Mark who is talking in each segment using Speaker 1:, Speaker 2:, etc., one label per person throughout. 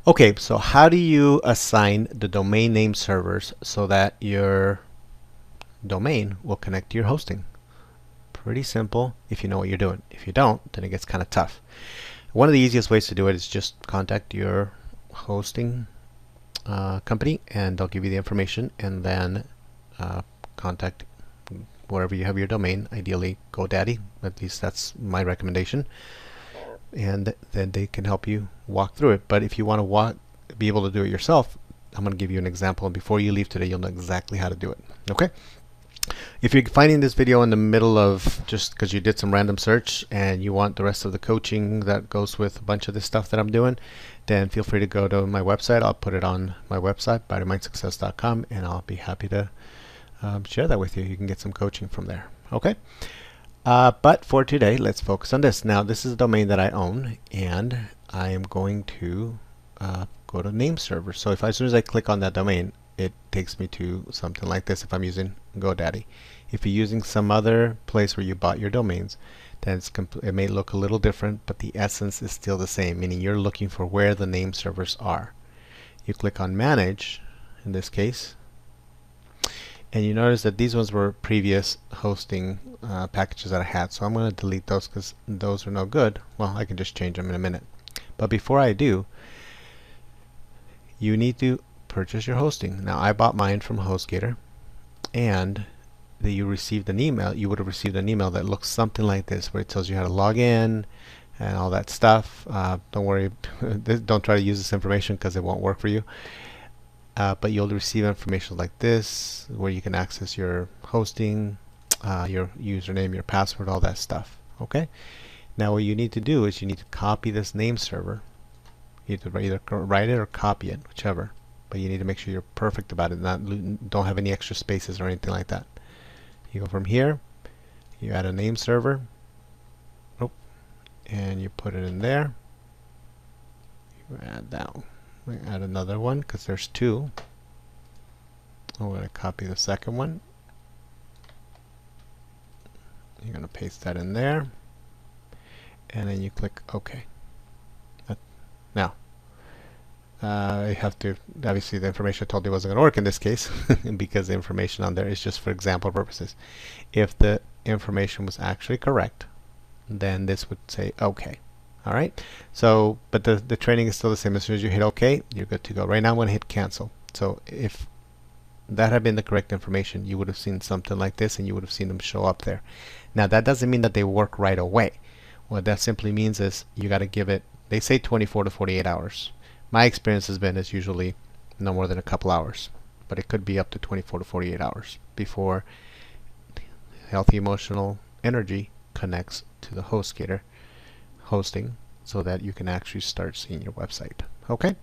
Speaker 1: Okay, so how do you assign the domain name servers so that your domain will connect to your hosting? Pretty simple if you know what you're doing. If you don't, then it gets kind of tough. One of the easiest ways to do it is just contact your hosting company, and they'll give you the information, and then contact wherever you have your domain, ideally GoDaddy. At least that's my recommendation. And then they can help you walk through it. But if you want to be able to do it yourself, I'm going to give you an example, and before you leave today, you'll know exactly how to do it. Okay? If you're finding this video in the middle of just because you did some random search and you want the rest of the coaching that goes with a bunch of this stuff that I'm doing, then feel free to go to my website. I'll put it on my website, bodyMindSuccess.com, and I'll be happy to share that with you. You can get some coaching from there. Okay? But for today, let's focus on this. Now, this is a domain that I own, and I am going to go to name server. So as soon as I click on that domain, it takes me to something like this if I'm using GoDaddy. If you're using some other place where you bought your domains, then it may look a little different, but the essence is still the same, meaning you're looking for where the name servers are. You click on Manage, in this case, and you notice that these ones were previous hosting packages that I had. So I'm going to delete those because those are no good. Well, I can just change them in a minute. But before I do, you need to purchase your hosting. Now, I bought mine from HostGator, and you received an email. You would have received an email that looks something like this, where it tells you how to log in and all that stuff. Don't worry, don't try to use this information because it won't work for you. But you'll receive information like this, where you can access your hosting, your username, your password, all that stuff. Okay. Now, what you need to do is you need to copy this name server. You need to either write it or copy it, whichever. But you need to make sure you're perfect about it, don't have any extra spaces or anything like that. You go from here, you add a name server, and you put it in there. You add that one. We add another one because there's two. I'm going to copy the second one. You're going to paste that in there, and then you click OK. Now, I have to, obviously the information I told you wasn't going to work in this case because the information on there is just for example purposes. If the information was actually correct, then this would say OK. All right. So, but the training is still the same. As soon as you hit OK, you're good to go. Right now I'm going to hit cancel. So if that had been the correct information, you would have seen something like this, and you would have seen them show up there. Now, that doesn't mean that they work right away. What that simply means is you got to give it, they say 24 to 48 hours. My experience has been it's usually no more than a couple hours, but it could be up to 24 to 48 hours before Healthy Emotional Energy connects to the HostGator hosting so that you can actually start seeing your website. Okay?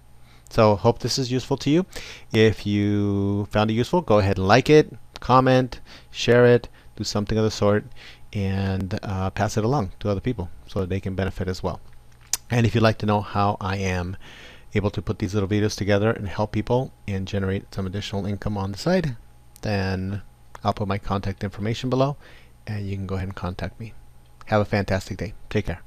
Speaker 1: So hope this is useful to you. If you found it useful, go ahead and like it, comment, share it, do something of the sort, and pass it along to other people so that they can benefit as well. And if you'd like to know how I am able to put these little videos together and help people and generate some additional income on the side, then I'll put my contact information below, and you can go ahead and contact me. Have a fantastic day. Take care.